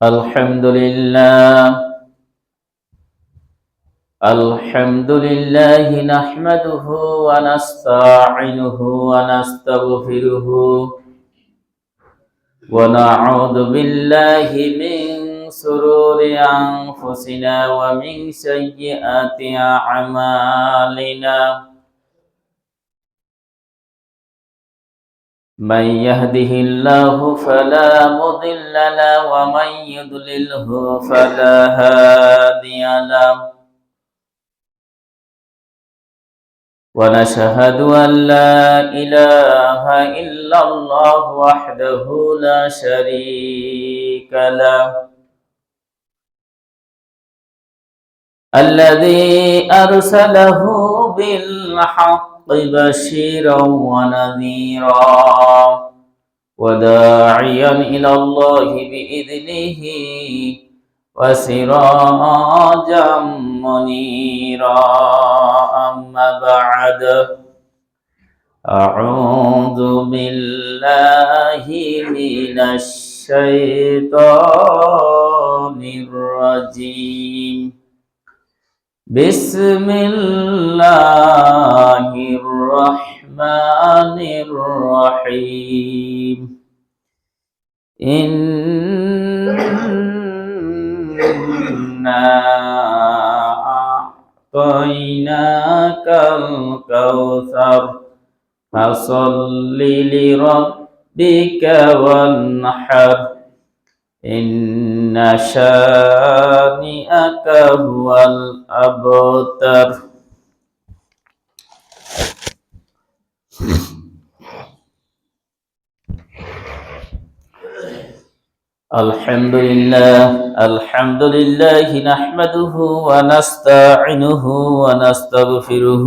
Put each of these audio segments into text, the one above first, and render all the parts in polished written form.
الحمد لله نحمده ونستعينه ونستغفره ونعوذ بالله من شرور أنفسنا ومن سيئات أعمالنا. من يهده الله فلا مضل له ومن يضلله فلا هادي له. ونشهد أن لا إله إلا الله وحده لا شريك له، الذي أرسله بالحق بشيرا ونذيرا وداعيا إلى الله بإذنه وسراجا منيرا. أما بعد، أعوذ بالله من الشيطان الرجيم. بسم الله الرحمن الرحيم. إنا أعطيناك الكوثر فصل لربك وانحر إن شانئك هو الأبتر. الحمد لله نحمده ونستعينه ونستغفره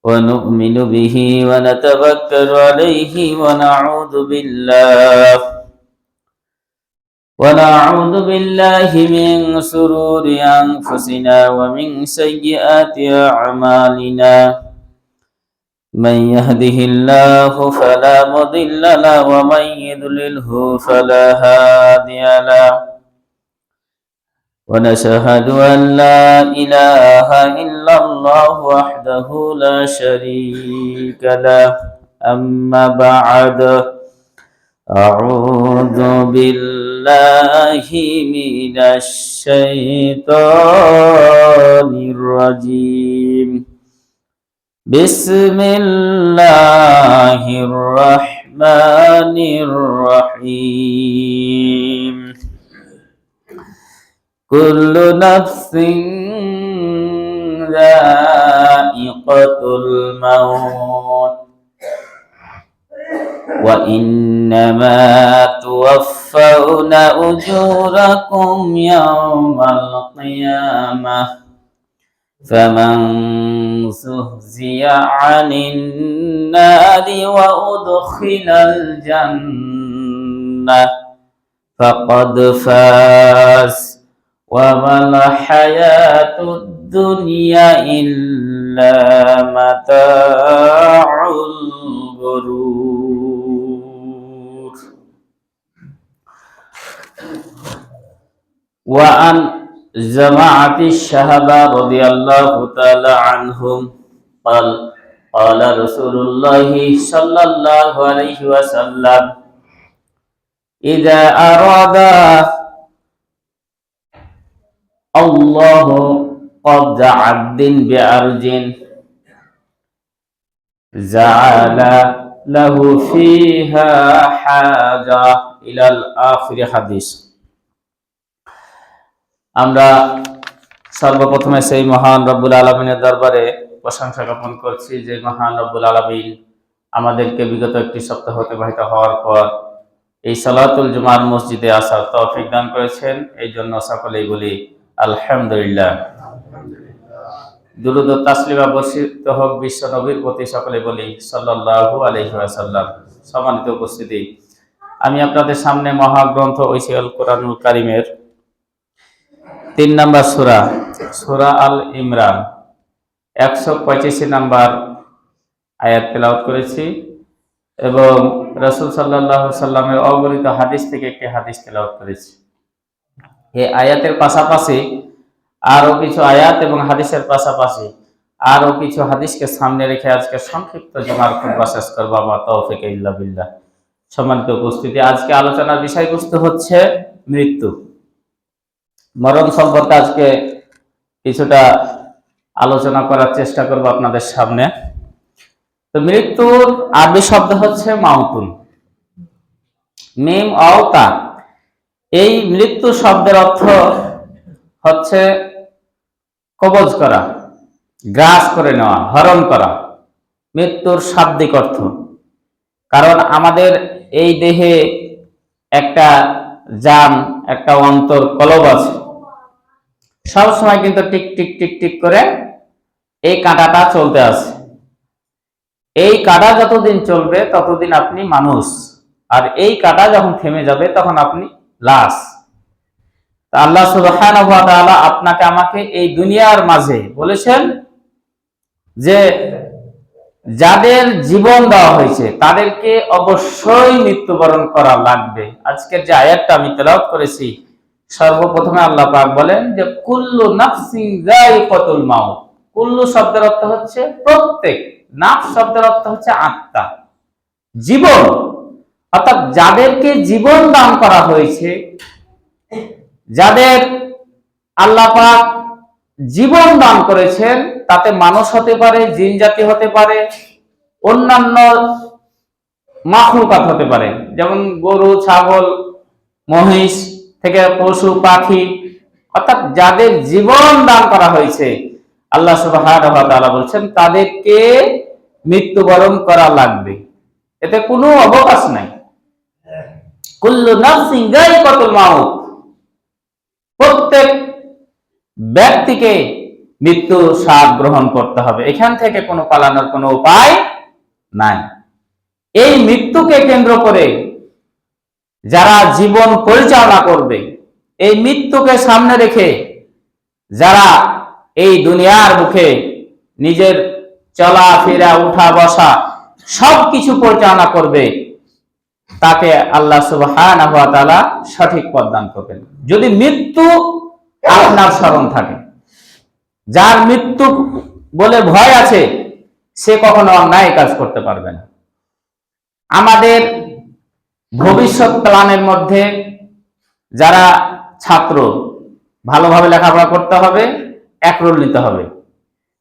ونؤمن به ونتوكل عليه ونعوذ بالله من شرور أنفسنا ومن سيئات أعمالنا. من يهده الله فلا مضل له ومن يضلله فلا هادي له. ونشهد أن لا إله إلا الله وحده لا شريك له. أما بعد، أعوذ بالله من الشيطان الرجيم. بسم الله الرحمن الرحيم. كل نفس ذائقة الموت وإنما توفون أجوركم يوم القيامة. فمن زحزح عن النار وأدخل الجنة فقد فاز وما الحياة الدنيا إلا متاع الغرور. وعن جماعة الصحابة رضي الله تعالى عنهم قال قال رسول الله صلى الله عليه وسلم: إذا أراد الله قبض عبد بعرج جعل له فيها حاجة إلى الآخر حديث। আমরা সর্বপ্রথমে সেই মহান রব্বুল আলামিনের দরবারে প্রশংসা জ্ঞাপন করছি যে মহান রব্বুল আলামিন আমাদেরকে বিগত একটি সপ্তাহ অতিবাহিত হওয়ার পর এই সালাতুল জুমার মসজিদে আসার তৌফিক দান করেছেন। এই জন্য সকলেই বলি আলহামদুলিল্লাহ। দুরূদ ও তাসলিমা বর্ষিত হোক বিশ্ব নবীর প্রতি, সকলে বলি সাল্লাল্লাহু আলাইহি ওয়াসাল্লাম। সম্মানিত উপস্থিতি, আমি আপনাদের সামনে মহাগ্রন্থ ঐশিয়াল কোরআনুল কারীমের 3 নম্বর সূরা আল ইমরান 125 নম্বর আয়াত তেলাওয়াত করেছি এবং রাসূল সাল্লাল্লাহু আলাইহি সাল্লামের অগণিত হাদিস থেকে একটি হাদিস তেলাওয়াত করেছি। এই আয়াতের পাশাপাশি আরো কিছু আয়াত এবং হাদিসের পাশাপাশি আরো কিছু হাদিসকে সামনে রেখে আজকে সংক্ষিপ্ত জুমার খুতবা শেষ করব। মা তৌফিক ইল্লা বিল্লাহ। সম্মানিত উপস্থিতি, আজকে আলোচনার বিষয়বস্তু হচ্ছে মৃত্যু। মরণ সম্পর্কে আজকে কিছুটা আলোচনা করার চেষ্টা করব আপনাদের সামনে। তো মৃত্যুর আরবি শব্দ হচ্ছে মাউতুন, মিম অও তা। এই মৃত্যু শব্দের অর্থ হচ্ছে কবজ করা, গ্রাস করে নেওয়া, হরণ করা, মৃত্যুর শাব্দিক অর্থ। কারণ আমাদের এই দেহে একটা জান, একটা অন্তর কলব আছে, সবসময় কিন্তু টিক টিক টিক টিক করে এই কাঁটাটা চলতে আছে। এই কাঁটা যতদিন চলবে ততদিন আপনি মানুষ, আর এই কাঁটা যখন থেমে যাবে তখন আপনি লাশ। আল্লাহ সুবহানাহু ওয়া তাআলা আপনাকে আমাকে এই দুনিয়ার মাঝে বলেছেন যে যাদের জীবন দেওয়া হয়েছে তাদেরকে অবশ্যই মৃত্যুবরণ করা লাগবে। আজকের যে আয়াতটা আমি তেলাওয়াত করেছি, সর্বপ্রথমে আল্লাহ পাক বলেন যে কুল্লু নাফসিন যায়িকাতুল মাউত। কুল্লু শব্দের অর্থ হচ্ছে প্রত্যেক, নাফস শব্দের অর্থ হচ্ছে আত্মা, জীবন। অর্থাৎ যাদেরকে জীবন দান করা হয়েছে, যাদের আল্লাহ পাক জীবন দান করেছেন, তাতে মানুষ হতে পারে, জিন জাতি হতে পারে, অন্যান্য মাখলুকাত হতে পারে, যেমন গরু, ছাগল, মহিষ থেকে পশু পাখি। অর্থাৎ যাদের জীবন দান করা হয়েছে, আল্লাহ সুবহানাহু ওয়া তাআলা বলছেন তাদেরকে মৃত্যুবরণ করা লাগবে, এতে কোনো অবকাশ নাই। কুল্লু নাফসিন যায়িকাতুল মাউত, প্রত্যেক ব্যক্তিকে মৃত্যু স্বাদ গ্রহণ করতে হবে, এখান থেকে কোনো পালানোর কোনো উপায় নাই। এই মৃত্যুকে কেন্দ্র করে যারা জীবন পরিচালনা করবে, এই মৃত্যুকে সামনে রেখে যারা এই দুনিয়ার মুখে নিজের চলাফেরা, উঠা বসা সবকিছু পরিচালনা করবে, তাকে আল্লাহ সুবহানাহু ওয়া তাআলা সঠিক পথ দান করবেন। যদি মৃত্যু আপনার স্মরণ থাকে, যার মৃত্যু বলে ভয় আছে, সে কখনো অন্যায় কাজ করতে পারবে না। আমাদের ভবিষ্যৎ প্ল্যানের মধ্যে যারা ছাত্র, ভালোভাবে লেখাপড়া করতে হবে, একরোল নিতে হবে।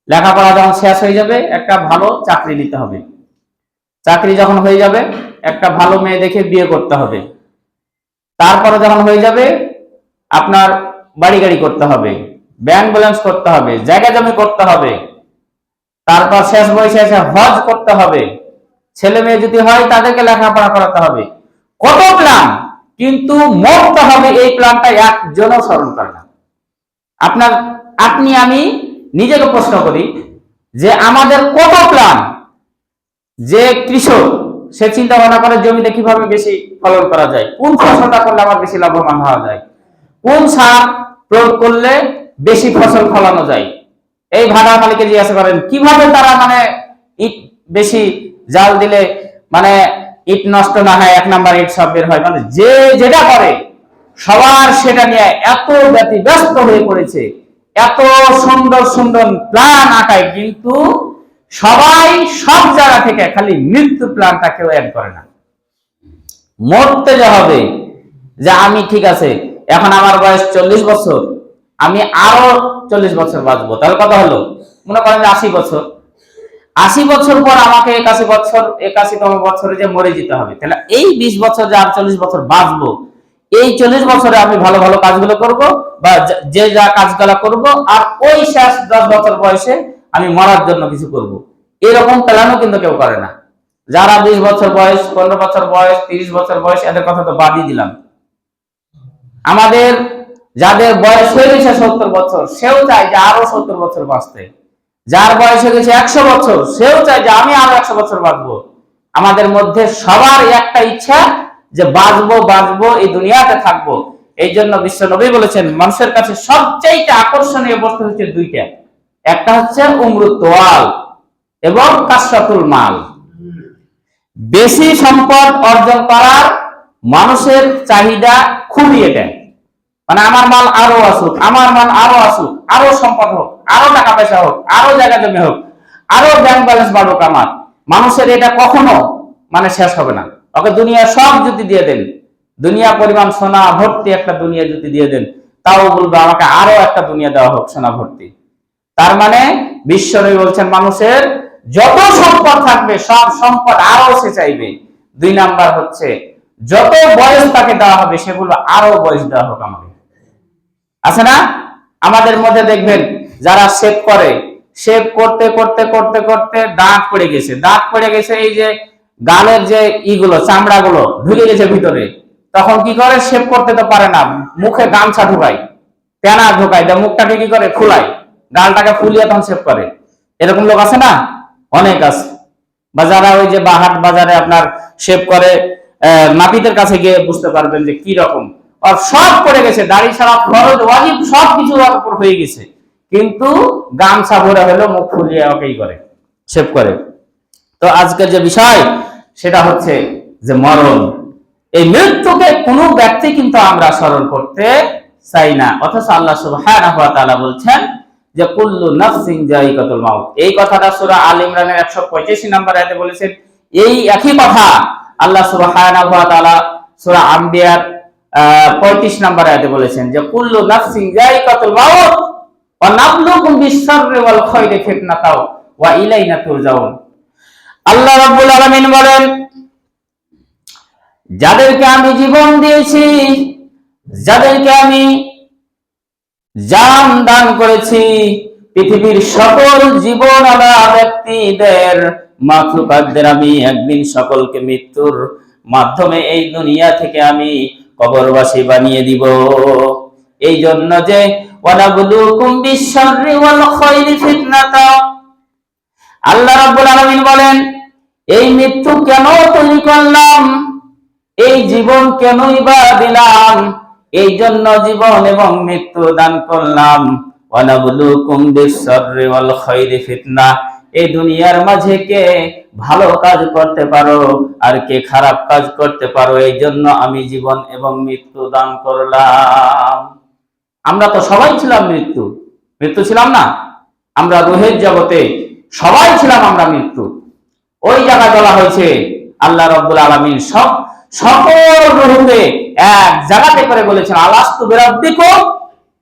লেখাপড়া যখন শেষ হয়ে যাবে, একটা ভালো চাকরি নিতে হবে। চাকরি যখন হয়ে যাবে, একটা ভালো মেয়ে দেখে বিয়ে করতে হবে। তারপরে যখন হয়ে যাবে, আপনার বাড়ি গাড়ি করতে হবে, ব্যাংক ব্যালেন্স করতে হবে, জায়গা জমি করতে হবে। তারপর শেষ বয়সে এসে হজ করতে হবে। ছেলে মেয়ে যদি হয় তাদেরকে লেখাপড়া করাতে হবে। কত প্ল্যান, কিন্তু মরতে হবে, এই প্ল্যানটা একজনও স্মরণ করে না। আপনি আমি নিজেকে প্রশ্ন করি যে আমাদের কত প্ল্যান। যে কৃষক, সে চিন্তা ভাবনা করে জমিতে কিভাবে বেশি ফলন করা যায়, কোন ফসলটা করলে আমার বেশি লাভবান হওয়া যায়, কোন সার প্রয়োগ করলে বেশি ফসল ফলানো যায়। এই ভাড়া মালিককে জিজ্ঞাসা করেন কিভাবে তারা ইট বেশি জাল দিলে ইট নষ্ট না হয়, 1 নাম্বার ইট সব বের হয়। যে যেটা করে সবার সেটা নিয়ে এত ব্যতিব্যস্ত হয়ে পড়েছে, এত সুন্দর সুন্দর প্ল্যান আঁকায়, কিন্তু সবাই সব জায়গা থেকে খালি মৃত্যু প্ল্যানটা কেউ অ্যাড করে না। মরতে যে হবে, যে আমি ঠিক আছে, এখন আমার বয়স 40 বছর, আমি আরো 40 বছর বাঁচবো, তাহলে কত হলো? মনে করেন যে 80 বছর। 80 বছর পর আমাকে 81তম বছরে যে মরে যেতে হবে, তাহলে এই 20 বছর যে আর 40 বছর বাঁচবো, এই 40 বছরে আমি ভালো ভালো কাজগুলো করব, বা যে যা কাজগুলো করব, আর ওই শেষ 10 বছর বয়সে আমি মরার জন্য কিছু করব। এরকম প্ল্যানও কিন্তু কেউ করে না। যারা 20 বছর বয়স, 15 বছর বয়স, 30 বছর বয়স, এদের কথা তো বাদই দিলাম। আমাদের যাদের বয়স হয়ে গেছে 70 বছর, সেও চায় যে আরো 70 বছর বাঁচতে। যার বয়স হয়ে গেছে 100 বছর, সেও চায় যে আমি আরো 100 বছর বাঁচবো। আমাদের মধ্যে সবার একটা ইচ্ছা যে বাঁচবো, এই দুনিয়াতে থাকবো। এই জন্য বিশ্ব নবী বলেছেন মানুষের কাছে সবচেয়ে আকর্ষণীয় বস্তু হচ্ছে দুইটা, একটা হচ্ছে উমরুত তোয়াল এবং কাসরাতুল মাল। বেশি সম্পদ অর্জন করার মানুষের চাহিদা খুবই এটা। মানে আমার মাল আরো আসুক, আমার মাল আরো আসুক, আরো সম্পদ হোক, আরো টাকা পয়সা হোক, আরো জায়গা জমি হোক, আরো ব্যাংক ব্যালেন্স বাড়ুক। আমার মানুষের এটা কখনো মানে শেষ হবে না। ওকে দুনিয়া সব যদি দিয়ে দেন, দুনিয়া পরিমাণ সোনা ভর্তি একটা দুনিয়া যদি দিয়ে দেন, তাও বলবে আমাকে আরো একটা দুনিয়া দেওয়া হোক সোনা ভর্তি। তার মানে বিশ্বনবী বলছেন মানুষের যত সম্পদ থাকবে সব সম্পদ আরো সে চাইবে। দুই নাম্বার হচ্ছে যত বয়স তাকে দেওয়া হবে সে বলবে আরো বয়স দেওয়া হোক আমাকে। আছে না আমাদের মধ্যে দেখবেন যারা শেভ করে, শেভ করতে করতে করতে করতে দাঁত পড়ে গেছে, দাঁত পড়ে গেছে, এই যে গালের যে ইগুলো চামড়া গুলো ঢুকে গেছে ভিতরে, তখন কি করে শেভ করতে তো পারে না, মুখে গামছা ঢুকায়, পেনা ঢুকায়, মুখটাকে কি করে ফুলায়, গালটাকে ফুলিয়ে তখন শেভ করে। এরকম লোক আছে না, অনেক আছে। বা যারা ওই যে হাট বাজারে আপনার শেভ করে, নাপিতের কাছে গিয়ে বুঝতে পারবেন যে কি রকম, আর সব পড়ে গেছে, দাড়ি ছাড়া ফরজ ওয়াজিব সবকিছু উপর হয়ে গেছে, কিন্তু গামছা ভরে হলো মুখ ফুলিয়ে ওকেই করে শেভ করে। তো আজকের যে বিষয় সেটা হচ্ছে যে মরণ, এই মৃত্যুকে কোনো ব্যক্তি কিন্তু আমরা স্মরণ করতে চাই না, অথচ আল্লাহ সুবহানাহু ওয়া তাআলা বলছেন যে কুল্লু নাফসিন যায়িকাতুল মাউত। এই কথাটা সূরা আল ইমরানের 185 নম্বর আয়াতে বলেছেন। এই একই কথা আল্লাহ সুবহানাহু ওয়া তাআলা সূরা আম্বিয়ার 35 নম্বর আয়াতে বলেছেন যে কুল্লু নাফসিন যায়িকাতুল মাউত ওয়া নাবলুকুম বিশ-শাররি ওয়াল খায়রি ফিতনাতাও ওয়া ইলাইনা তুরজাউন। আল্লাহ রাব্বুল আলামিন বলেন, যাদেরকে আমি জীবন দিয়েছি, যাদেরকে আমি জান দান করেছি, পৃথিবীর সকল জীবনওয়ালা ব্যক্তিদের মাখলুকাতদের আমি একদিন সকলকে মৃত্যুর মাধ্যমে এই দুনিয়া থেকে আমি কবরবাসী বানিয়ে দিব। এই জন্য যে ওয়ানাবলুকুম বিশ-শাররি ওয়াল খায়রি ফিতনাতা, আল্লাহ রাব্বুল আলামিন বলেন এই মৃত্যু কেন তৈরি করলাম, এই জীবন কেনই বা দিলাম, এই জন্য জীবন এবং মৃত্যু দান করলাম। ওয়ানাবলুকুম বিশ-শাররি ওয়াল খায়রি ফিতনা, এই দুনিয়ার মাঝে কে ভালো কাজ করতে পারো আর কে খারাপ কাজ করতে পারো, এই জন্য আমি জীবন এবং মৃত্যু দান করলাম। আমরা তো সবাই ছিলাম মৃত্যু, মৃত্যু ছিলাম না? আমরা রূহের জগতে সবাই ছিলাম আমরা মৃত্যু। ওই জায়গায় বলা হয়েছে আল্লাহ রাব্বুল আলামিন সকল রূহকে এক জায়গাতে করে বলেছেন আলাস্তু বিরাব্বিকুম,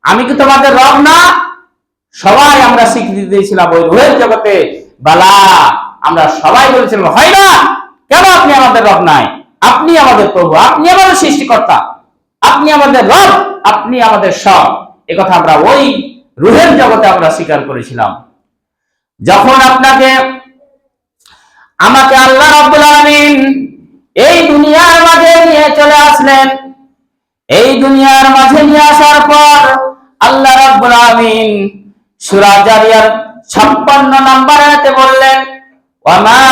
আমি কি তোমাদের রব না? সবাই আমরা স্বীকৃতি দিয়েছিলাম ওই রূহের জগতে, বালা আমরা সবাই বলেছিলাম হয় না, কেন আপনি আমাদের রব নাই, আপনি আমাদের প্রভু, আপনি আমাদের সৃষ্টিকর্তা, আপনি আমাদের রব, আপনি আমাদের সব। একথা আমরা ওই রূহের জগতে আমরা স্বীকার করেছিলাম। যখন আমাকে আল্লাহ রাব্বুল আলামিন এই দুনিয়ার মাঝে নিয়ে চলে আসলেন, এই দুনিয়ার মাঝে নিয়ে আসার পর আল্লাহ রাব্বুল আলামিন সূরা জারিয়ার 56 নম্বর আয়াতে বললেন ওয়া মা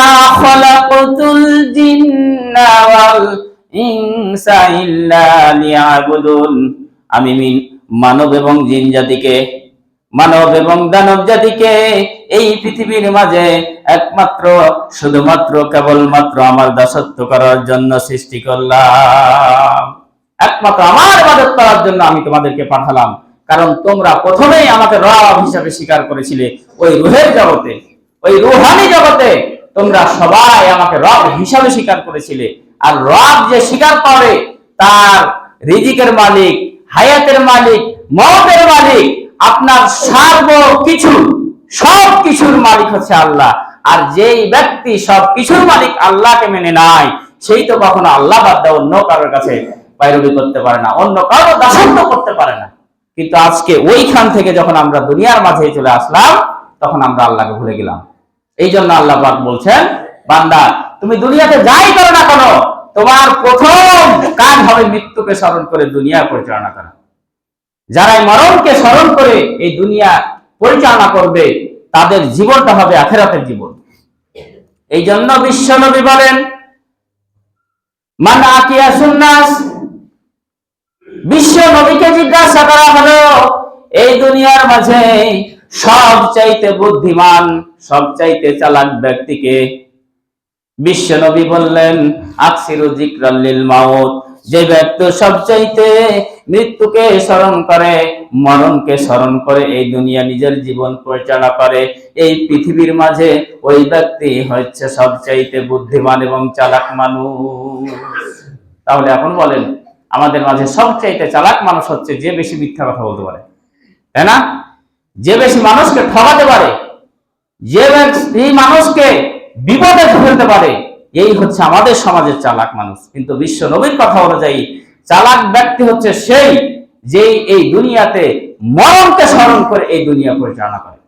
খালাকাতুল জিন্না ওয়াল ইনসা ইল্লা লিয়াবুদুন, আমি মানব এবং জিন জাতিকে, মানব এবং দানব জাতিকে এই পৃথিবীর মাঝে একমাত্র শুধুমাত্র কেবলমাত্র আমার দাসত্ব করার জন্য সৃষ্টি করলাম, একমাত্র আমার ইবাদত করার জন্য আমি তোমাদেরকে পাঠালাম। কারণ তোমরা প্রথমেই আমাকে রব হিসেবে স্বীকার করেছিলে ওই রূহের জগতে, ওই রূহানি জগতে তোমরা সবাই আমাকে রব হিসাবে স্বীকার করেছিলে। আর রব যে স্বীকার করে তার রিজিকের মালিক, হায়াতের মালিক, মওতের মালিক, আপনার সর্বকিছু সব কিছুর মালিক হচ্ছে আল্লাহ। আর যেই ব্যক্তি সব কিছুর মালিক আল্লাহকে মেনে নাই, সেই তো কখনো আল্লাহ বাদ দিয়ে অন্য কারোর কাছে পায়রবি করতে পারে না, অন্য কারো দাসত্ব করতে পারে না। কিন্তু আজকে ওইখান থেকে যখন আমরা দুনিয়ার মাঝে চলে আসলাম তখন আমরা আল্লাহকে ভুলে গেলাম। এই জন্য আল্লাহ পাক বলছেন, বান্দা তুমি দুনিয়াতে যাই করো না কেন, তোমার প্রথম কাজ হবে মৃত্যুকে স্মরণ করে দুনিয়া পরিচালনা করা। যারা মরণকে স্মরণ করে এই দুনিয়া পরিচালনা করবে তাদের জীবনটা হবে আখিরাতের জীবন। এই জন্য বিশ্ব নবী বলেন মান আকিয়া সুন্নাস, বিশ্ব নবীকে জিজ্ঞাসা করা হলো এই দুনিয়ার মাঝে সবচাইতে বুদ্ধিমান, সবচাইতে চালাক ব্যক্তিকে? বিশ্ব নবী বললেন, আকসিরু যিকরাল লিল মাউত, যে ব্যক্তি সবচাইতে মৃত্যুকে স্মরণ করে, মরণকে স্মরণ করে এই দুনিয়া নিজের জীবন পরিচালনা করে, এই পৃথিবীর মাঝে ওই ব্যক্তি হচ্ছে সবচাইতে বুদ্ধিমান এবং চালাক মানুষ। তাহলে এখন বলেন, আমাদের মাঝে সবচাইতে চালাক মানুষ হচ্ছে যে বেশি মিথ্যা কথা বলতে পারে, তাই না? যে বেশি মানুষকে ঠকাতে পারে, যে ব্যক্তি মানুষকে বিপদে ফেলতে পারে, এই হচ্ছে আমাদের সমাজের চালাক মানুষ। কিন্তু বিশ্ব নবীর কথা অনুযায়ী চালাক ব্যক্তি হচ্ছে সেই, যে এই দুনিয়াতে মরণকে স্মরণ করে এই দুনিয়া পরিচালনা করে।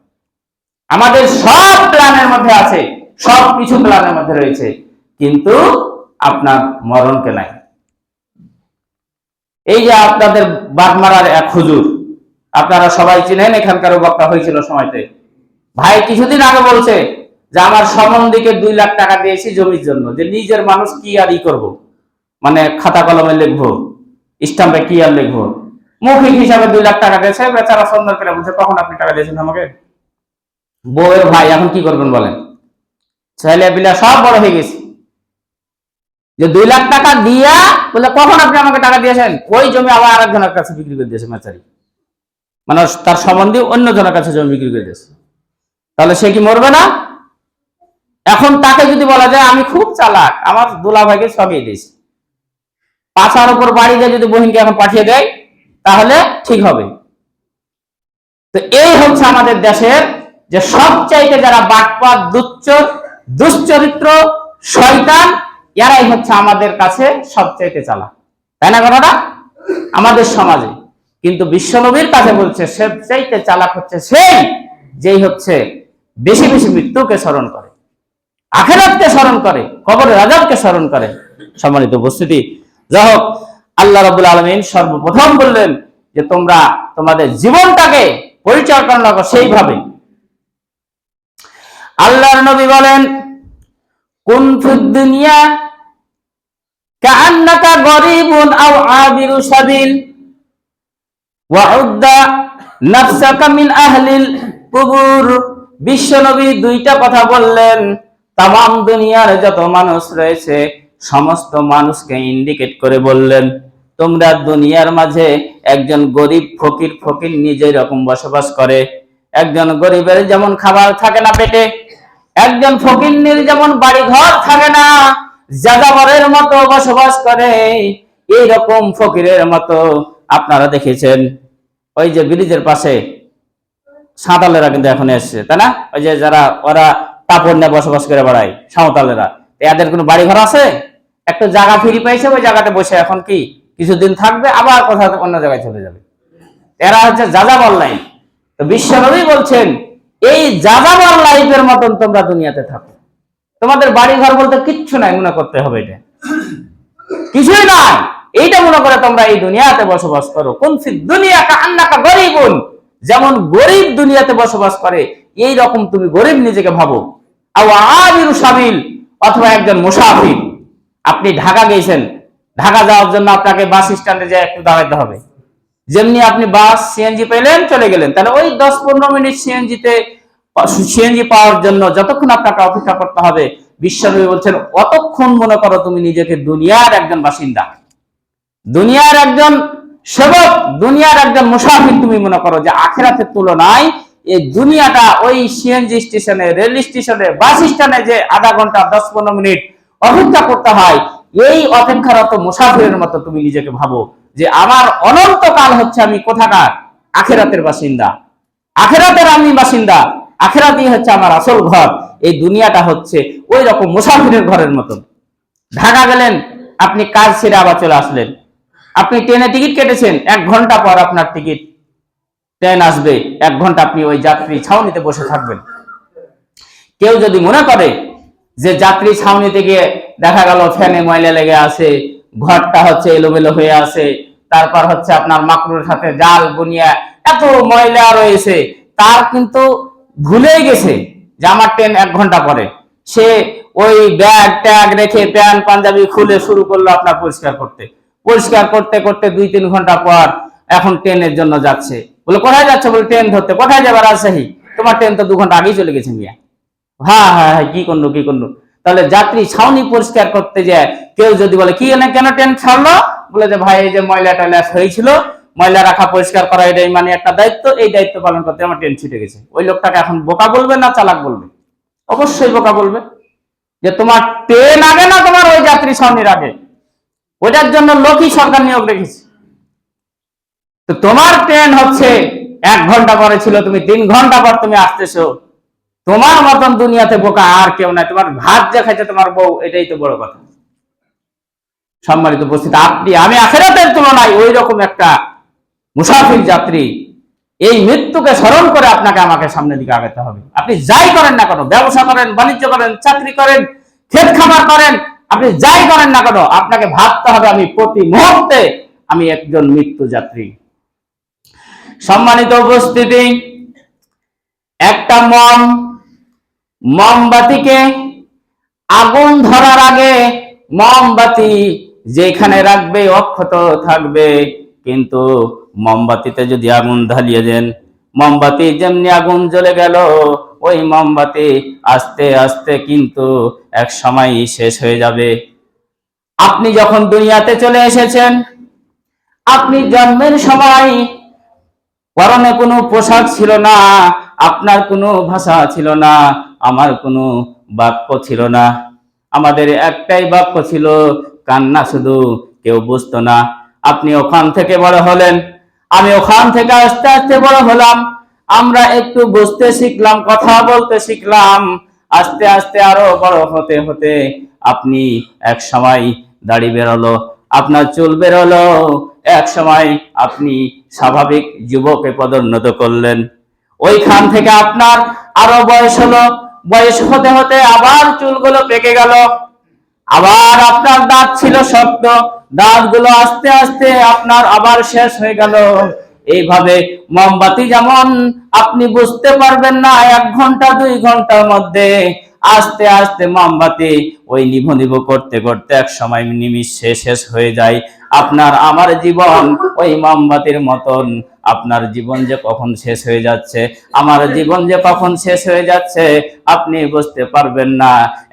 আমাদের সব প্ল্যানের মধ্যে আছে, সব কিছু প্ল্যানের মধ্যে রয়েছে, কিন্তু আপনার মরণকে নাই। এই যে আপনাদের বাগমারার এক হুজুর, আপনারা সবাই চিনেন, এখানকার বক্তা হয়েছিল সময়তে, ভাই কিছুদিন আগে বলছে যে আমার সম্বন্ধীকে 2 লাখ টাকা দিয়েছি জমির জন্য, যে নিজের মানুষ কি আর ই করবো, মানে খাতা কলমে লিখবো, স্টাম্পে কি আর লিখবো, মৌখিক হিসাবে 2 লাখ টাকা দিয়েছে। বেচারা সুন্দর করে বলছে, কখন আপনি টাকা দিয়েছেন আমাকে? বউয়ের ভাই এখন কি করবেন বলেন? ছেলে পিলা সব বড় হয়ে গেছে, যে 2 লাখ টাকা দিয়া বলে কখন আপনি আমাকে টাকা দিয়েছেন? ওই জমি আবার আরেকজনের কাছে বিক্রি করে দিয়েছে মেচারি, মানে তার সম্বন্ধী অন্য জনের কাছে জমি বিক্রি করে দিয়েছে। তাহলে সে কি মরবে না? এখন তাকে যদি বলা যায় আমি খুব চালাক, আমার দুলাভাইকে সবই দিয়েছি, পাছার উপর বাড়ি দিয়ে যদি বহিনকে এখন পাঠিয়ে দেয়, তাহলে ঠিক হবে। তো এই হচ্ছে আমাদের দেশের যে সবচাইতে যারা বাটপার, দুচ্চর, দুশ্চরিত্র, শয়তান, এরাই হচ্ছে আমাদের কাছে সবচাইতে চালাক, তাই না কথাটা? আমাদের সমাজে। কিন্তু বিশ্বনবীর কাছে বলছে সবচাইতে চালাক হচ্ছে সেই, যেই হচ্ছে বেশি বেশি মৃত্যুকে স্মরণ করে, আখিরাতকে স্মরণ করে, কবরের আযাবকে স্মরণ করে। সম্মানিত উপস্থিতি, যাই হোক, আল্লাহ রাব্বুল আলামিন সর্বপ্রথম বললেন যে তোমরা তোমাদের জীবনটাকে পরিচালনা করো সেইভাবে। আল্লাহর নবী বলেন, কুন ফিদ দুনিয়া কাআন্নাকা গরীবুন আও আবিরু সাবিল ওয়াউদ্দা নাফসাকা মিন আহলিল কুবুর। বিশ্ব নবী 2টা কথা বললেন, তাম দুনিয়ার যত মানুষ রয়েছে সমস্ত মানুষকে ইন্ডিকেট করে বললেন, তোমরা দুনিয়ার মাঝে একজন গরিব ফকির, ফকির নিজেই রকম বসবাস করে। একজন গরিবের যেমন খাবার থাকে না পেটে, একজন ফকিন্নির যেমন বাড়ি ঘর থাকে না, যাযাবরের মতো বসবাস করে, এই রকম ফকিরের মতো আপনারা দেখেছেন ওই যে ব্রিজের পাশে সাঁওতালেরা কিন্তু এখন এসছে, তাই না? ওই যে যারা ওরা কাপড় নিয়ে বসবাস করে বেড়ায় সাঁওতালেরা, এদের কোনো বাড়ি ঘর আছে? একটা জায়গা ফ্রি পাইছে, ওই জায়গাতে বসে এখন কি কিছুদিন থাকবে, আবার কোথাও অন্য জায়গায় চলে যাবে। এরা হচ্ছে যাযাবর লাইফ। তো বিশ্ব নবী বলছেন, এই যাযাবর লাইফের মতন তোমরা দুনিয়াতে থাকো, তোমাদের বাড়ি ঘর বলতে কিচ্ছু নাই, মনে করতে হবে এটা কিছুই নাই, এইটা মনে করে তোমরা এই দুনিয়াতে বসবাস করো। কোন ফিদ দুনিয়া কাআন্নাকা গরীবুন, যেমন গরিব দুনিয়াতে বসবাস করে এই রকম তুমি গরিব নিজেকে ভাবো। আও আবিরু সাবিল, অথবা একজন মুসাফির। আপনি ঢাকা গেছেন, ঢাকা যাওয়ার জন্য আপনাকে বাস স্ট্যান্ডে যেয়ে একটু দাঁড়াতে হবে, যেমনি আপনি বাস সিএনজি পেলেন চলে গেলেন, তাহলে ওই 10-15 মিনিট সিএনজি পাওয়ার জন্য যতক্ষণ আপনাকে অপেক্ষা করতে হবে, বিশ্বনবী বলছেন অতক্ষণ মনে করো তুমি নিজেকে দুনিয়ার একজন বাসিন্দা, দুনিয়ার একজন সেবক, দুনিয়ার একজন মুসাফির তুমি মনে করো। যে আখিরাতের তুলনায় এই দুনিয়াটা ওই সিএনজি স্টেশনে, রেল স্টেশনে, বাস স্ট্যান্ডে যে আধা ঘন্টা 10-15 মিনিট অপেক্ষা করতে হয়, এই অপেক্ষারত মুসাফিরের মতো তুমি নিজেকে ভাবো যে আমার অনন্তকাল হচ্ছে আমি কোথাকার? আখিরাতের বাসিন্দা, আখিরাতের আমি বাসিন্দা, আখিরাতই হচ্ছে আমার আসল ঘর। এই দুনিয়াটা হচ্ছে ওই রকম মুসাফিরের ঘরের মতন। ঢাকা গেলেন, আপনি কাজ ছেড়ে আবার চলে আসলেন, আপনি ট্রেনে টিকিট কেটেছেন, 1 ঘন্টা পর আপনার টিকিট, ট্রেন আসবে, 1 ঘন্টা আপনি ওই যাত্রী ছাউনিতে বসে থাকবেন। কেউ যদি মনে করে যে যাত্রী ছাউনিতে গিয়ে দেখা গেল ফ্যানে ময়লা লেগে আছে, ঘরটা হচ্ছে এলোমেলো হয়ে আছে, তারপর হচ্ছে আপনার মাকড়ুর সাথে জাল বুনিয়া এত ময়লা রয়েছে, তার কিন্তু ভুলেই গেছে যে আমার ট্রেন 1 ঘন্টা পরে। সে ওই ব্যাগ ট্যাগ রেখে প্যান্ট পাঞ্জাবি খুলে শুরু করলো আপনার পরিষ্কার করতে, পরিষ্কার করতে করতে 2-3 ঘন্টা পর এখন ট্রেনের জন্য যাচ্ছে। বলে কোথায় যাচ্ছে? বলে ট্রেন ধরতে। কোথায় যাবে? রাজশাহী। তোমার ট্রেন তো 2 ঘন্টা আগেই চলে গেছে মিয়া। হ্যাঁ হ্যাঁ হ্যাঁ, কি করলো? তাহলে যাত্রী ছাউনি পরিষ্কার করতে যায় কেউ যদি বলে কি কেন ট্রেন ছাড়লো, বলে যে ভাই এই যে ময়লা টয়লা হয়েছিল, ময়লা রাখা পরিষ্কার করা এটাই মানে একটা দায়িত্ব, এই দায়িত্ব পালন করতে আমার ট্রেন ছুটে গেছে। ওই লোকটাকে এখন বোকা বলবে না চালাক বলবে? অবশ্যই বোকা বলবে, যে তোমার ট্রেন আগে না তোমার ওই যাত্রী ছাউনির আগে, ওটার জন্য লোকই সরকার নিয়োগ রেখেছে। তো তোমার ট্রেন হচ্ছে 1 ঘন্টা পরে ছিল, তুমি 3 ঘন্টা পর তুমি আসতেছো, তোমার মতন দুনিয়াতে বোকা আর কেউ নাই। তোমার ভাত যা খাইছে তোমার বউ, এটাই তো বড় কথা। সম্মানিত উপস্থিতি, আমি আখিরাতের তুলনায় ওই রকম একটা মুসাফির যাত্রী। এই মৃত্যুকে স্মরণ করে আপনাকে আমাকে সামনের দিকে আগাতে হবে। আপনি যাই করেন না কেন, ব্যবসা করেন, বাণিজ্য করেন, চাকরি করেন, ক্ষেত খামার করেন, আপনি যাই করেন না কেন, আপনাকে ভাবতে হবে আমি প্রতি মুহূর্তে আমি একজন মৃত্যু যাত্রী। সম্মানিত উপস্থিতি, একটা মোমবাতিকে আগুন ধরার আগে মোমবাতি যেখানে রাখবে অক্ষত থাকবে, কিন্তু মোমবাতিতে যদি আগুন ঢালিয়ে দেন, মোমবাতি যেমনি আগুন জ্বলে গেল, ওই মোমবাতি আস্তে আস্তে কিন্তু এক সময় শেষ হয়ে যাবে। আপনি যখন দুনিয়াতে চলে এসেছেন, আপনি জন্মের সময় পরনে কোনো পোশাক ছিল না, আপনার কোনো ভাষা ছিল না, আমার কোনো বাক্য ছিল না। আমাদের একটাই বাক্য ছিল, কান্না শুধু, কেউ বুঝতো না। আপনি ওখান থেকে বড় হলেন, আমি ওখান থেকে আস্তে আস্তে বড় হলাম। আমরা একটু বুঝতে শিখলাম, কথা বলতে শিখলাম। আস্তে আস্তে আরো বড় হতে হতে আপনি এক সময় দাড়ি বেরোলো, আপনার চুল বেরোলো, এক সময় আপনি স্বাভাবিক যুবকে পদোন্নত করলেন। ওইখান থেকে আপনার আরো বয়স হলো, বয়স হতে হতে আবার চুলগুলো পেকে গেল, আবার আপনার দাঁত ছিল শক্ত, দাঁতগুলো আস্তে আস্তে আপনার আবার শেষ হয়ে গেল। এইভাবে মোমবাতি যেমন আপনি বুঝতে পারবেন না 1 ঘন্টা 2 ঘন্টার মধ্যে, আস্তে আস্তে মোমবাতি ওই নিভো নিভো করতে করতে এক সময় নিমিষে শেষ হয়ে যায়। আপনার আমার জীবন ওই মোমবাতির মতন, আপনার জীবন যে কখন শেষ হয়ে যাচ্ছে, আমার জীবন যে কখন শেষ হয়ে যাচ্ছে আপনি বুঝতে পারবেন না।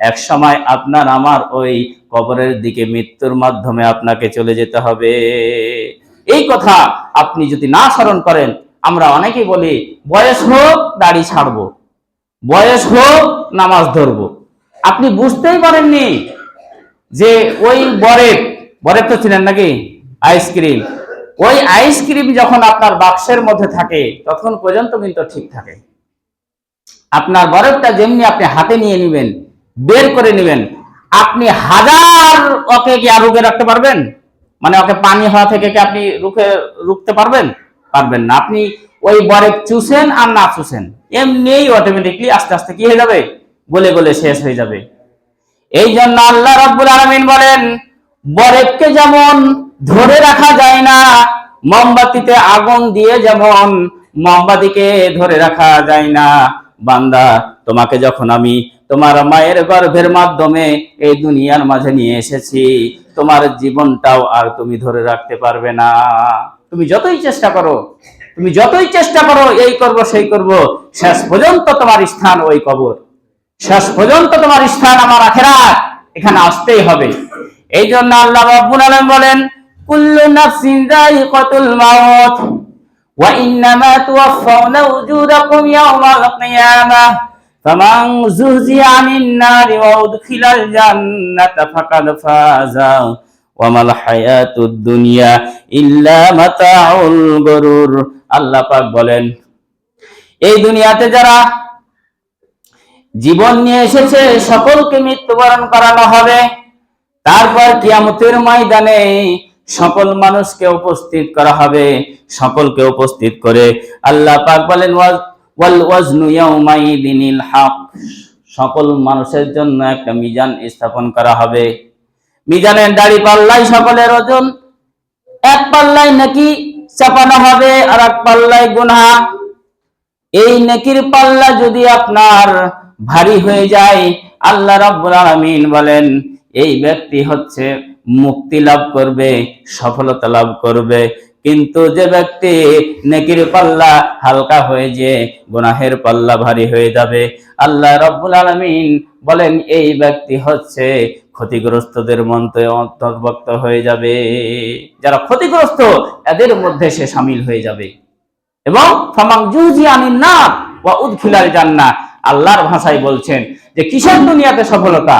এক সময় আপনার আমার ওই কবরের দিকে মৃত্যুর মাধ্যমে আপনাকে চলে যেতে হবে। এই কথা আপনি যদি না স্মরণ করেন, আমরা অনেকেই বলি বয়স হোক দাড়ি ছাড়বো, বয়স হোক নামাজ ধরবো। আপনি বুঝতেই পারেননি যে ওই বরের তো ছিলেন নাকি আইসক্রিম, ওই আইসক্রিম যখন আপনার বাক্সের মধ্যে থাকে তখন পর্যন্ত কিন্তু ঠিক থাকে। আপনার বরফটা যেমনি আপনি হাতে নিয়ে নেবেন, বের করে নেবেন, আপনি হাজার ওকে কি আর রুখে রাখতে পারবেন? মানে ওকে পানি হওয়া থেকে কি আপনি রুখতে পারবেন? পারবেন না। আপনি ওই বরফ চুষেন আর না চুষেন, এমনি অটোমেটিকলি আস্তে আস্তে কি হয়ে যাবে, গলে গলে শেষ হয়ে যাবে। এই জন্য আল্লাহ রাব্বুল আলামিন বলেন, বরফকে যেমন ধরে রাখা যায় না, মোমবাতিতে আগুন দিয়ে যেমন মোমবাতিকে ধরে রাখা যায় না, বান্দা তোমাকে যখন আমি তোমার মায়ের গর্ভের মাধ্যমে এই দুনিয়ার মাঝে নিয়ে এসেছি, তোমার জীবনটাও আর তুমি ধরে রাখতে পারবে না। তুমি যতই চেষ্টা করো, এই করব সেই করব, শেষ পর্যন্ত তোমার স্থান ওই কবর, শেষ পর্যন্ত তোমার স্থান আমার আখিরাত, এখানে আসতেই হবে। এই জন্য আল্লাহ রাব্বুল আলামিন বলেন, কুল্লু নাফসিন যায়িকাতুল মাউত ওয়া ইন্নামা তুওয়াফাউনা উজুরাকুম ইয়াওমাল কিয়ামাহ ফামান যুহজিয়া আনিন নারি ওয়া উদখিলাল জান্নাতা ফাকাদ ফাযা ওয়া মাল হায়াতুদ দুনিয়া ইল্লা মাতাউল গুরুর। আল্লাহ পাক বলেন, এই দুনিয়াতে যারা জীবন নিয়ে এসেছে সকলকে মৃত্যুবরণ করানো হবে। তারপর কিয়ামতের ময়দানে সকল মানুষকে উপস্থিত করা হবে। সকলকে উপস্থিত করে আল্লাহ পাক বলেন, ওয়াল ওয়াজনু ইয়াউমাইদিনিল হক, সকল মানুষের জন্য একটা মিজান স্থাপন করা হবে। মিজানের দাড়ি পাল্লায় সকলের ওজন, এক পাল্লায় নেকি চাপানো হবে আর এক পাল্লায় গুনাহ। এই নেকির পাল্লা যদি আপনার ভারী হয়ে যায়, আল্লাহ রাব্বুল আলামিন বলেন এই ব্যক্তি হচ্ছে মুক্তি লাভ করবে, সফলতা লাভ করবে। কিন্তু যে ব্যক্তি নেকির পাল্লা হালকা হয়ে যে গুনাহের পাল্লা ভারী হয়ে যাবে, আল্লাহ রাব্বুল আলামিন বলেন এই ব্যক্তি হচ্ছে ক্ষতিগ্রস্তদের মধ্যে অন্তর্ভুক্ত হয়ে যাবে। যারা ক্ষতিগ্রস্ত এদের মধ্যে সে শামিল হয়ে যাবে। এবং ফামান জুজি আনিন নার ওয়া উদখিলাল জান্নাহ, আল্লাহর ভাষায় বলছেন যে কিসের দুনিয়াতে সফলতা,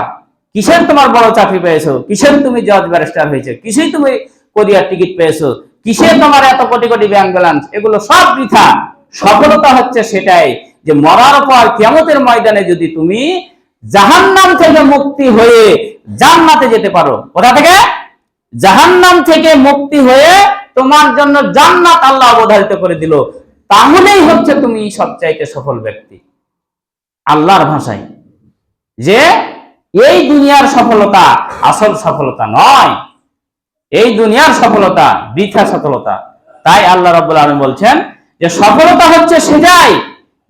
কিসের তোমার বড় চাকরি পেয়েছো, কিসের তুমি জজ ব্যারিস্টার হয়েছে, কিসের তুমি কোরিয়ার টিকিট পেয়েছো, কিসের তোমার এত কোটি কোটি ব্যাংক ব্যালেন্স, এগুলো সব বৃথা। সফলতা হচ্ছে সেটাই যে মরার পর কিয়ামতের ময়দানে যদি তুমি জাহান্নাম থেকে মুক্তি হয়ে জান্নাতে যেতে পারো। কোথা থেকে? জাহান্নাম থেকে মুক্তি হয়ে তোমার জন্য জান্নাত আল্লাহ অবধারিত করে দিল, তাহলেই হচ্ছে তুমি সবচাইতে সফল ব্যক্তি। আল্লাহর ভাষায় যে এই দুনিয়ার সফলতা আসল সফলতা নয়, এই দুনিয়ার সফলতা বৃথা সফলতা। তাই আল্লাহ রাব্বুল আলামিন বলছেন যে সফলতা হচ্ছে সেটাই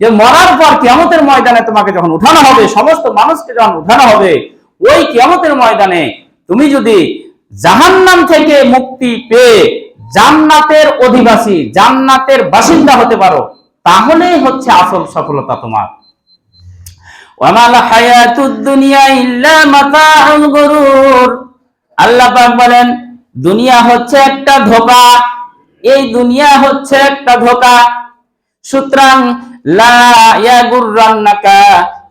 যে মরার পর কিয়ামতের ময়দানে তোমাকে যখন উঠানো হবে, সমস্ত মানুষকে যখন উঠানো হবে, ওই কিয়ামতের ময়দানে তুমি যদি জাহান্নাম থেকে মুক্তি পেয়ে জান্নাতের অধিবাসী, জান্নাতের বাসিন্দা হতে পারো, তাহলেই হচ্ছে আসল সফলতা তোমার। ওয়ামাল হায়াতুদ দুনিয়া ইল্লা মাতাউল গুরুর, আল্লাহ পাক বলেন দুনিয়া হচ্ছে একটা ধোঁকা, এই দুনিয়া হচ্ছে একটা ধোঁকা। সুতরাং লা ইয়াগুররান্নাকা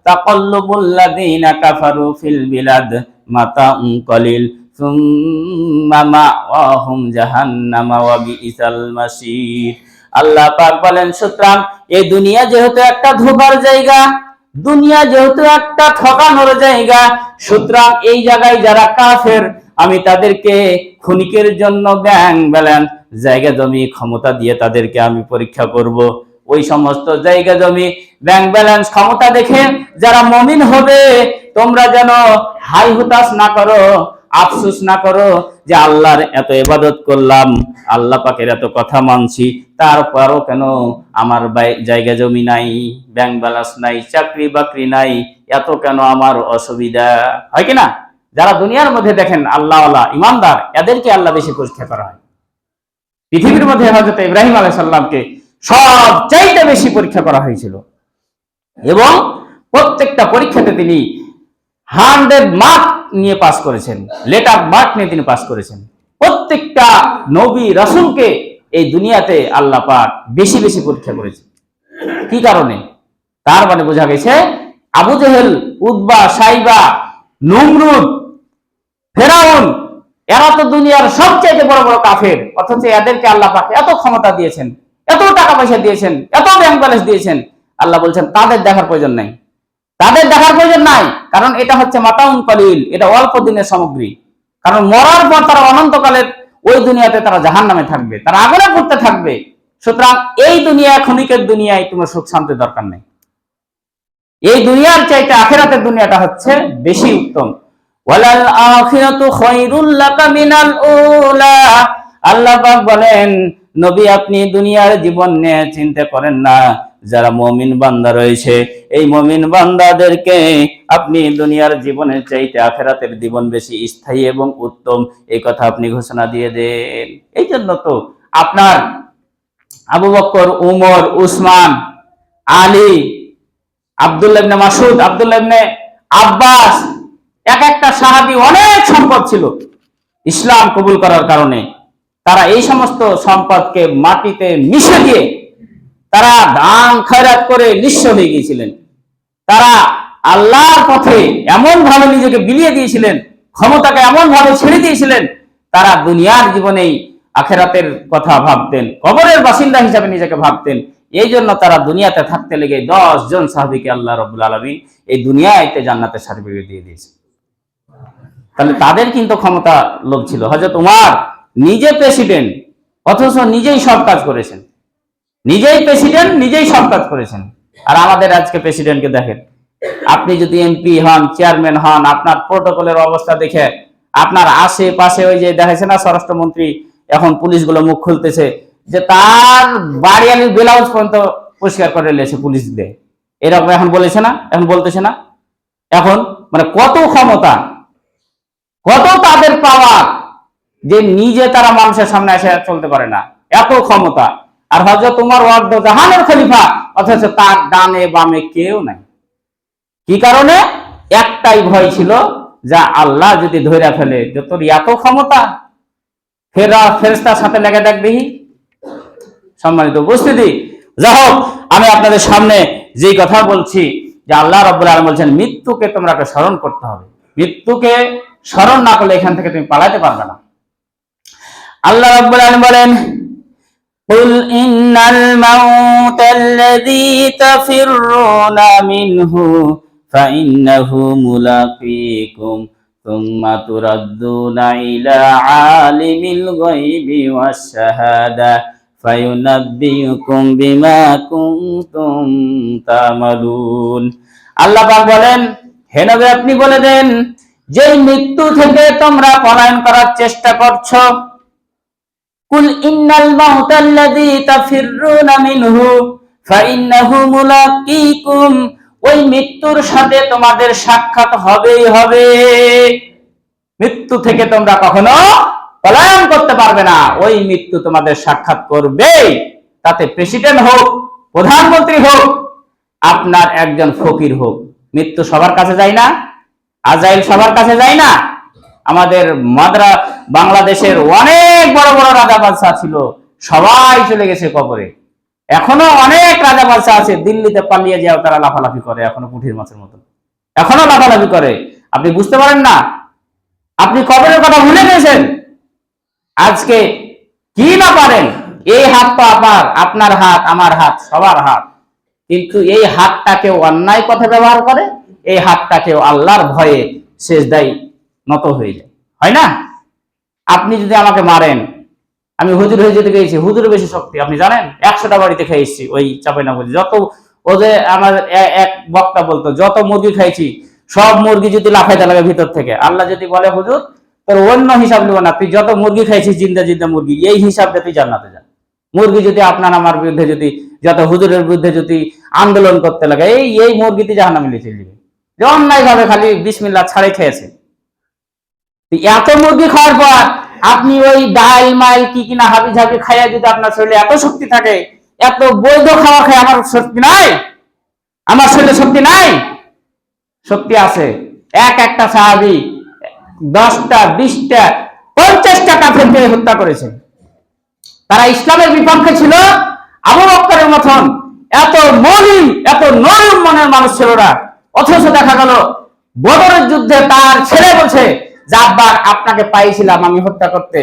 তাকাল্লুবুল লাযিনা কাফারু ফিল বিলাদ মাতাউন কলিল সুম্মা মাওয়াহুম জাহান্নাম ওয়া বিইসাল মাসির। আল্লাহ পাক বলেন সুতরাং এই দুনিয়া যেহেতু একটা ধোঁকার জায়গা, দুনিয়া যেহেতু একটা ঠকানোর জায়গা, সুতরাং এই জায়গায় যারা কাফের আমি তাদেরকে ক্ষণিকের জন্য ব্যাংক ব্যালেন্স, জায়গা জমি, ক্ষমতা দিয়ে তাদেরকে আমি পরীক্ষা করব। ওই সমস্ত জায়গা জমি, ব্যাংক ব্যালেন্স, ক্ষমতা দেখে যারা মুমিন হবে, তোমরা যেন হাই হুতাশ না করো, আফসোস না করো যে আল্লাহর এত ইবাদত করলাম, আল্লাহ পাকের এত কথা মানছি, তারপরও কেন আমার জায়গা জমি নাই, ব্যাংক ব্যালেন্স নাই, চাকরি বাকরি নাই, এত কেন আমার অসুবিধা হয় কিনা? যারা দুনিয়ার মধ্যে দেখেন আল্লাহওয়ালা ইমানদার, এদেরকে আল্লাহ বেশি পরীক্ষা করা হয়। পৃথিবীর মধ্যে হযরত ইব্রাহিম আলাইহিস সালামকে সবচাইতে বেশি পরীক্ষা করা হয়েছিল এবং প্রত্যেকটা পরীক্ষাতে তিনি 100 মার্ক নিয়ে পাস করেছেন, লেটার মার্ক নিয়ে তিনি পাস করেছেন। প্রত্যেকটা নবী রাসূলকে এই দুনিয়াতে আল্লাহ পাক বেশি বেশি পরীক্ষা করেছেন। কি কারণে? তার মানে বোঝা গেছে আবু জেহেল, উতবা, সাইবা, নমরুদ, ফেরাউন, এরা তো দুনিয়ার সবচেয়ে বড় বড় কাফের, অথচ এদেরকে আল্লাহ পাক এত ক্ষমতা দিয়েছেন, এত টাকা পয়সা দিয়েছেন, এত ব্যাংক ব্যালেন্স দিয়েছেন। আল্লাহ বলছেন তাদের দেখার প্রয়োজন নাই, তাদের দেখার প্রয়োজন নাই, কারণ এটা হচ্ছে মাতাউন কলিল, এটা অল্প দিনের সামগ্রী। কারণ মরার পর তারা অনন্তকালের ওই দুনিয়াতে তারা জাহান্নামে থাকবে, তারা আগুনে পুড়তে থাকবে। সুতরাং এই দুনিয়া, ক্ষণিকের দুনিয়ায় তোমার সুখ শান্তির দরকার নেই। এই দুনিয়ার চাইতে আখিরাতের দুনিয়াটা হচ্ছে বেশি উত্তম। ওয়ালাল আখিরাতু খায়রুল লাকা মিনাল উলা, আল্লাহ পাক বলেন নবী আপনি দুনিয়ার জীবন নিয়ে চিন্তা করেন না, যারা মুমিন বান্দা রয়েছে এই মুমিন বান্দাদেরকে আপনি দুনিয়ার জীবনের চাইতে আখিরাতের জীবন বেশি স্থায়ী এবং উত্তম, এই কথা আপনি ঘোষণা দিয়ে দেন। এই জন্য তো আপনার আবু বকর, উমর, উসমান, আলী, আব্দুল্লাহ ইবনে মাসউদ, আব্দুল্লাহ ইবনে আব্বাস, এক একটা সাহাবী অনেক সম্পদ ছিল। ইসলাম কবুল করার কারণে তারা এই সমস্ত সম্পদকে মাটিতে মিশে দিয়ে তারা দান খয়রাত করে নিঃস্ব হয়ে গিয়েছিলেন। তারা আল্লাহর পথে এমন ভাবে নিজেকে বিলিয়ে দিয়েছিলেন, ক্ষমতাকে এমন ভাবে ছেড়ে দিয়েছিলেন, তারা দুনিয়ার জীবনেই আখিরাতের কথা ভাবতেন, কবরের বাসিন্দা হিসাবে নিজেকে ভাবতেন। এই জন্য তারা দুনিয়াতে থাকতে লেগে 10 জন সাহাবীকে আল্লাহ রাব্বুল আলামিন এই দুনিয়াতে জান্নাতের সার্টিফিকেট দিয়ে দিয়েছে। তাহলে তাদের কিন্তু ক্ষমতা লোভ ছিল। হযরত উমর নিজে প্রেসিডেন্ট, অথচ নিজেই সব কাজ করেছেন, নিজেই প্রেসিডেন্ট, নিজেই সব কাজ করেছেন। আর আমাদের আজকে প্রেসিডেন্টকে দেখেন, আপনি যদি এমপি হন, চেয়ারম্যান হন, আপনার প্রটোকলের অবস্থা দেখে আপনার আশেপাশে ওই যে দেখাচ্ছে না স্বরাষ্ট্রমন্ত্রী এখন পুলিশগুলো মুখ খুলতেছে যে তার বাড়িয়ালির ব্লাউজ পর্যন্ত পরিষ্কার করে লেছে পুলিশ দিয়ে, এরকম এখন বলেছে না, এখন বলতেছে না। এখন মানে কত ক্ষমতা, কত তাদের পাওয়ার যে নিজে তারা মানুষের সামনে এসে চলতে পারে না, এত ক্ষমতা। আর হযরত উমর ওয়ার্দ জাহানের খলিফা, অথচ তার ডানে বামে কেউ নাই। কি কারণে? একটাই ভয় ছিল, যা আল্লাহ যদি ধরে ফেলে, যে তোর এত ক্ষমতা, ফেরেশতার সাথে লেগে দেখ দেখি। সম্মানিত উপস্থিতি, যাই হোক, আমি আপনাদের সামনে যেই কথা বলছি, যে আল্লাহ রাব্বুল আলামিন বলছেন মৃত্যুকে তোমরা স্মরণ করতে হবে। মৃত্যুকে স্মরণ না করলে এখান থেকে তুমি পালাতে পারবে না। আল্লাহ রাব্বুল আলামিন বলেন, কুল ইন্নাল মাউতাল্লাযী তাফিররুনা মিনহু ফাইন্নাহু মুলাকীকুম সুম্মা তুরাদ্দুনা ইলা আলিমিল গায়বি ওয়াশ শাহাদা ফায়ুনাব্বিউকুম বিমা কুনতুম তা'মালুন। আল্লাহ পাক বলেন, হে নবী আপনি বলে দেন, যে মৃত্যু থেকে তোমরা পলায়ন করার চেষ্টা করছো, কুল ইন্নাল মাউতাল্লাযী তাফিররুনা মিনহু ফাইন্নাহু মুলাকীকুম, ওই মৃত্যুর সাথে তোমাদের সাক্ষাৎ হবেই হবে। মৃত্যু থেকে তোমরা কখনো পলায়ন করতে পারবে না, ওই মৃত্যু তোমাদের সাক্ষাৎ করবে। তাতে প্রেসিডেন্ট হোক, প্রধানমন্ত্রী হোক, আপনার একজন ফকির হোক, মৃত্যু সবার কাছে যায় না? আজাইল সবার কাছে যায় না? আমাদের বাংলাদেশের অনেক বড় বড় রাজা বাদশাহ ছিল, সবাই চলে গেছে কবরে। এখনো অনেক রাজা বাদশাহ আছে, দিল্লিতে পালিয়ে যাও, তারা লাফালাফি করে, এখনো পুঁঠির মাছের মতো এখনো লাফালাফি করে। আপনি বুঝতে পারেন না? আপনি কবরের কথা ভুলে গেছেন। আজকে কি না পারেন, এই হাত তো আপনার হাত, আমার হাত, সবার হাত, কিন্তু এই হাতটাকেও অন্যায় পথে ব্যবহার করে, এই হাতটাকেও আল্লাহর ভয়ে সেজদায় নত হয়ে যায়, হয় না? আপনি যদি আমাকে মারেন, আমি হুজুর হয়ে যেতে গেছি, হুজুরের বেশি শক্তি আপনি জানেন? 100টা বাড়িতে খেয়ে এসেছি ওই চাঁপাইনবাবগঞ্জে। যত ও যে আমার এক বক্তা বলতো, যত মুরগি খাইছি সব মুরগি যদি লাফাইতে লাগে ভিতর থেকে, আল্লাহ যদি বলে হুজুর তোর অন্য হিসাব নিব না, তুই যত মুরগি খাইছিস জিন্দা জিন্দা মুরগি, এই হিসাব দিয়ে তুই জান্নাতে যা। মুরগি যদি আপনার আমার বিরুদ্ধে যদি, যত হুজুরের বিরুদ্ধে যদি আন্দোলন করতে লাগে, এই মুরগিতে জাহান্নামে চলে যাবে, যে অন্যায় ভাবে খালি বিসমিল্লাহ ছাড়ে খেয়েছে। এত মুরগি খাওয়ার পর আপনি ওই ডাল মাইল কি কিনা হাবি ঝাবি খাইয়া যদি আপনার শরীরে এত শক্তি থাকে, এত বৈধ খাওয়া খায় আমার শক্তি নাই? আমার শরীরে শক্তি নাই? শক্তি আছে। একটা সাহাবী 10টা 20টা 50টা কাফেরকে হত্যা করেছে। তারা ইসলামের বিপক্ষে ছিল। আবু বকরের মতন এত মলিন, এত নরম মনের মানুষ ছিল না, অথচ দেখা গেল বদরের যুদ্ধে তার ছেলে বলছে যে আব্বা আপনাকে পাইছিলাম আমি হত্যা করতে,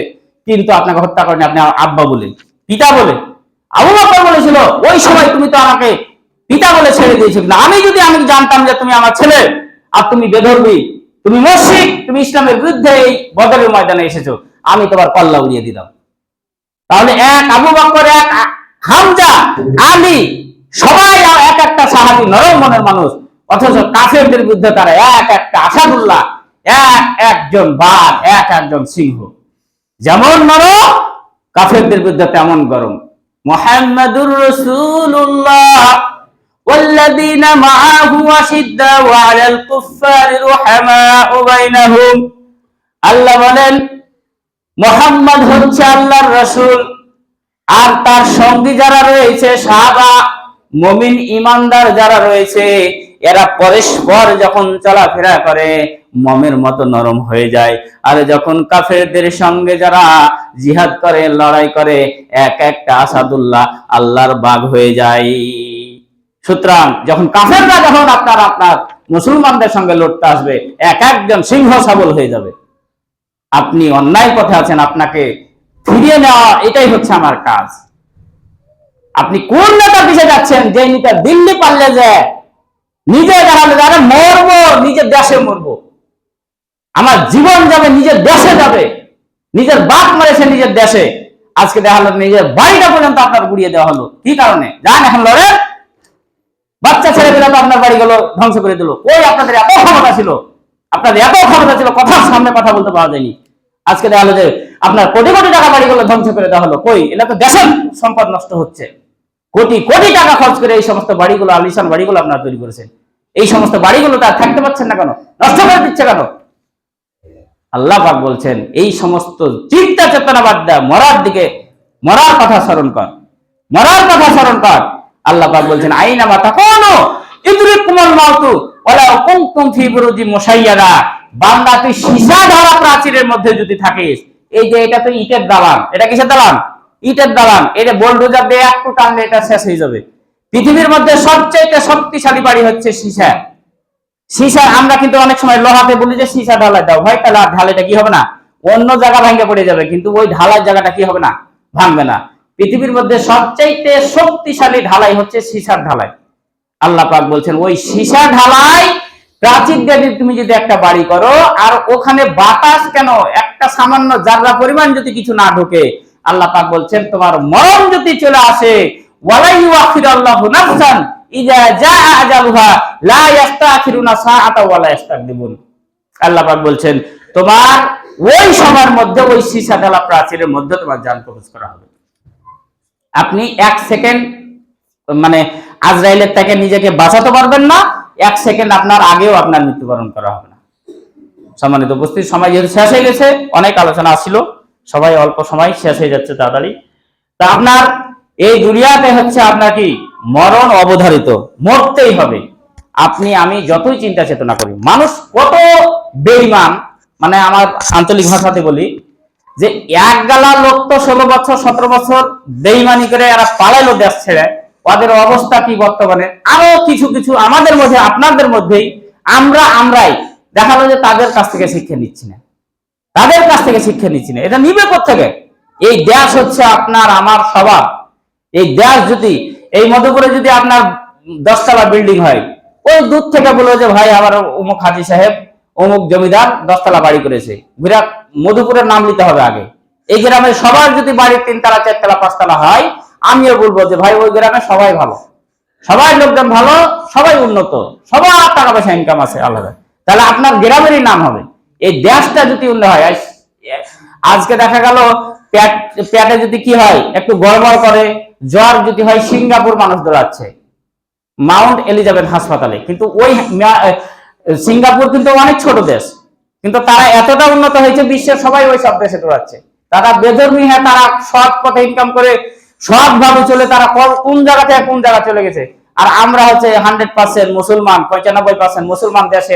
কিন্তু আপনাকে হত্যা করেনি, আপনি আব্বা বলে, পিতা বলে। আবু বকর বলেছিল ওই সময় তুমি তো আমাকে পিতা বলে ছেড়ে দিয়েছিল, আমি জানতাম যে তুমি আমার ছেলে আর তুমি বেধর্মী, তুমি মুশরিক, তুমি ইসলামের বিরুদ্ধে এই বদরের ময়দানে এসেছো, আমি তোমার কল্লা উড়িয়ে দিতাম। তাহলে এক আবু বকর, এক হামজা, আলী, সবাই একটা সাহাবী, নরম মনের মানুষ, অথচ কাফেরদের বিরুদ্ধে তারা একটা আসাদুল্লাহ, একজন বাঘ, একজন সিংহ। যেমন নরম, কাফেরদের বিরুদ্ধে তেমন গরম। মুহাম্মাদুর রাসূলুল্লাহ والذين معه أشداء على الكفار رحماء بينهم। আল্লাহ বলেন মুহাম্মদ হচ্ছে আল্লাহর রাসূল, আর তার সঙ্গী যারা রয়েছে সাহাবা, মুমিন ইমানদার যারা রয়েছে, এরা পরস্পর যখন চলাফেরা করে মমের মতো নরম হয়ে যায়। আর যখন কাফেরদের সঙ্গে যারা জিহাদ করে, লড়াই করে, একটা আসাদুল্লাহ, আল্লাহর বাঘ হয়ে যায়। সুতরাং যখন কাফেররা যখন আপনার মুসলমানদের সঙ্গে লড়তে আসবে, একজন সিংহ সবল হয়ে যাবে। আপনি অন্যায় পথে আছেন, আপনাকে ফিরিয়ে নেওয়া, এটাই হচ্ছে আমার কাজ। আপনি কোন নেতা পিছিয়ে যাচ্ছেন? যে নেতা দিল্লি পারলে যায়, নিজে দাঁড়ালে যারা মরবো, নিজের দেশে মরবো, আমার জীবন যাবে নিজের দেশে যাবে, নিজের বাপ মারেছে নিজের দেশে, আজকে দেখা হলো নিজের বাড়িটা পর্যন্ত আপনার গুড়িয়ে দেওয়া হলো। কি কারণে? যান এখন লড়ে, বাচ্চা ছেলেমেয়েরা তো আপনার বাড়িগুলো ধ্বংস করে দিল। ওই আপনাদের এত ক্ষমতা ছিল, কথার সামনে কথা বলতে পাওয়া যায়নি। আজকে দেখা হলো যে আপনার কোটি কোটি টাকা বাড়িগুলো ধ্বংস করে দেওয়া হলো। কই? এটা তো দেশের সম্পদ নষ্ট হচ্ছে। কোটি কোটি টাকা খরচ করে এই সমস্ত বাড়িগুলো, আলিশান বাড়িগুলো আপনারা তৈরি করেছেন। এই সমস্ত বাড়িগুলো তার থাকতে পারছেন না কেন? নষ্ট করে দিচ্ছে কেন? আল্লাহ পাক বলছেন এই সমস্ত চিন্তা চেতনা বাদ দেয়া, মরার দিকে মরার কথা স্মরণ কর, মরার কথা স্মরণ কর। আল্লাহ পাক বলছেন আইনামা তাকুনু ইদরিকুমুল মাউতু ওয়ালাউ কুনতুম ফি বুরুজিন মুশাইয়াদা। বান্দা তুই সীসা ঢালা প্রাচীরের মধ্যে যদি থাকিস, এই যে এটা তো ইটের দালান, এটা কিসের দালান? ইটের দালান। এটা বোলডোজার দিয়ে একটু টানলে এটা শেষ হয়ে যাবে। পৃথিবীর মধ্যে সবচেয়ে শক্তিশালী বাড়ি হচ্ছে সীসা। সীসা আমরা কিন্তু অনেক সময় লোহাতে বলি যে সীসা ঢালাই দাও ভাই, তাহলে আর ঢালাইটা কি হবে না, অন্য জায়গা ভাঙে পড়ে যাবে, কিন্তু ওই ঢালাই জায়গাটা কি হবে না, ভাঙবে না। পৃথিবীর মধ্যে সবচেয়ে শক্তিশালী ঢালাই হচ্ছে সীসার ঢালাই। আল্লাহ পাক বলছেন ওই সীসা ঢালাই প্রাচীর দিয়ে তুমি যদি একটা বাড়ি করো, আর ওখানে বাতাস কেন একটা সামান্য জাররা পরিমাণ যদি কিছু না ঢোকে, আল্লাহ পাক বলছেন তোমার মরণ যদি চলে আসে, ওয়ালা ইউআখিরুল্লাহু নাফসান ইযা জাআ আজালুহা লা ইস্তাখিরুনা সাআতা ওয়ালা ইস্তাকদিমুন। আল্লাহ পাক বলছেন তোমার ওই সময়ের মধ্যে ওই সীসা ঢালা প্রাচীরের মধ্যে তোমার জান কবজ করা হবে। আপনি 1 সেকেন্ড মানে আজরাইলের থেকে নিজেকে বাঁচাতে পারবেন না, 1 সেকেন্ড আপনার আগেও আপনার মৃত্যুবরণ করা হবে না। সম্মানিত উপস্থিত, সময় যেহেতু শেষ হয়ে গেছে, অনেক আলোচনা ছিল, সবাই অল্প সময় শেষ হয়ে যাচ্ছে তাড়াতাড়ি। তা আপনার এই দুনিয়াতে হচ্ছে আপনার কি মরণ অবধারিত, মরতেই হবে। আপনি আমি যতই চিন্তা চেতনা করি, মানুষ কত বেঈমান, মানে আমার আঞ্চলিক ভাষাতে বলি যে এক গালা লোক তো 16 বছর 17 বছর বেঈমানি করে এরা পালাইলো দেশ ছেড়ে, ওদের অবস্থা কি বর্তমানে। আরো কিছু কিছু আমাদের মধ্যে আপনাদের মধ্যেই আমরাই দেখালো যে তাদের কাছ থেকে শিক্ষা নিচ্ছি না, তাদের কাছ থেকে শিক্ষা নিচ্ছি না। এটা নিবে কোত্থেকে? এই দেশ হচ্ছে আপনার আমার স্বভাব। এই দেশ যদি এই মধুপুরে যদি আপনার 10 তলা বিল্ডিং হয়, ওই দূর থেকে বলবো যে ভাই আমার অমুক হাজী সাহেব অমুক জমিদার 10 তলা বাড়ি করেছে, বিরাট মধুপুরের নাম নিতে হবে আগে। এই গ্রামের সবার যদি বাড়ি 3 তলা 4 তলা 5 তলা হয়, আমিও বলবো যে ভাই ওই গ্রামে সবাই ভালো, সবাই লোকজন ভালো, সবাই উন্নত, সবার টাকা পয়সা ইনকাম আছে আলাদা, তাহলে আপনার গ্রামেরই নাম হবে। এই দেশটা যদি উন্নত হয়, আজকে দেখা গেল পেটে যদি কি হয় একটু গড়বড় করে, জ্বর যদি হয়, সিঙ্গাপুর মানুষ দৌড়াচ্ছে মাউন্ট এলিজাবেথ হাসপাতালে, কিন্তু ওই সিঙ্গাপুর কিন্তু অনেক ছোট দেশ, কিন্তু তারা এতটা উন্নত হয়েছে বিশ্বের সবাই ওই সব দেশে দৌড়াচ্ছে। তারা বেধর্মী, হ্যাঁ তারা সৎ পথে ইনকাম করে সৎ ভাবে চলে, তারা কোন জায়গা থেকে কোন জায়গা চলে গেছে। আর আমরা হচ্ছে 100% মুসলমান, 95% মুসলমান দেশে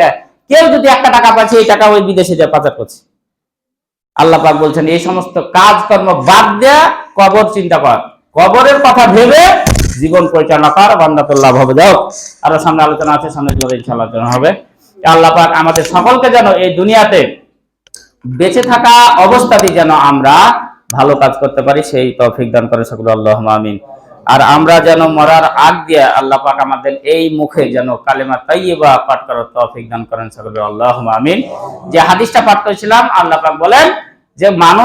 কেউ যদি 1 টাকা পাচ্ছে, এই টাকা ওই বিদেশে যা পাচার করছে। আল্লাহ পাক বলছেন এই সমস্ত কাজকর্ম বাদ দেয়া কবর চিন্তা কর, কবরের কথা ভেবে জীবন পরিচালনা কর, বান্দাতুল্লাহ ভাবে যাও। আরো সামনে আলোচনা আছে, সামনে ইনশাআল্লাহ আলোচনা হবে। আল্লাহ পাক আমাদের সকলকে যেন এই দুনিয়াতে বেঁচে থাকা অবস্থাতেই যেন আমরা ভালো কাজ করতে পারি, সেই তৌফিক দান করে সকলে আল্লাহুম্মা আমিন। আর আমরা যেন মরার আগ দিয়ে আল্লাহ পাক আমাদের এই মুখে যেন কালেমা তাইয়্যিবা পাঠ করার তৌফিক দান করেন সকলে আল্লাহুম্মা আমিন। যে হাদিসটা পাঠ করেছিলাম, আল্লাহ পাক বলেন যে মানুষ